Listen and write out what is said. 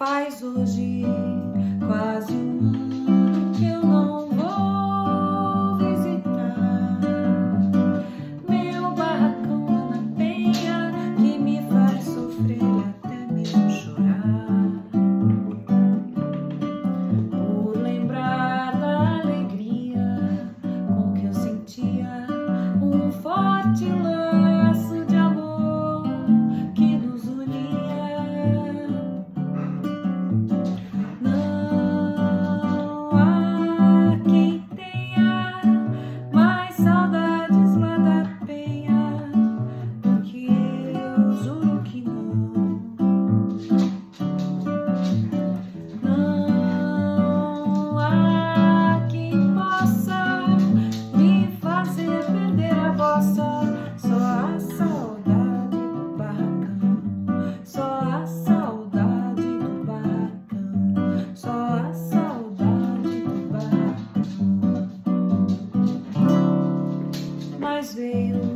Faz hoje quase um ano que eu não vou visitar meu barracão na penha, que me faz sofrer até mesmo chorar, por lembrar da alegria com que eu sentia um forte laço de amor que nos unia. Não há quem tenha mais saudades lá da penha do que eu, juro que não. Não há quem possa me fazer perder a bossa. Só a saudade do barracão, só a saudade do barracão, só a saudade do barracão. Mas veio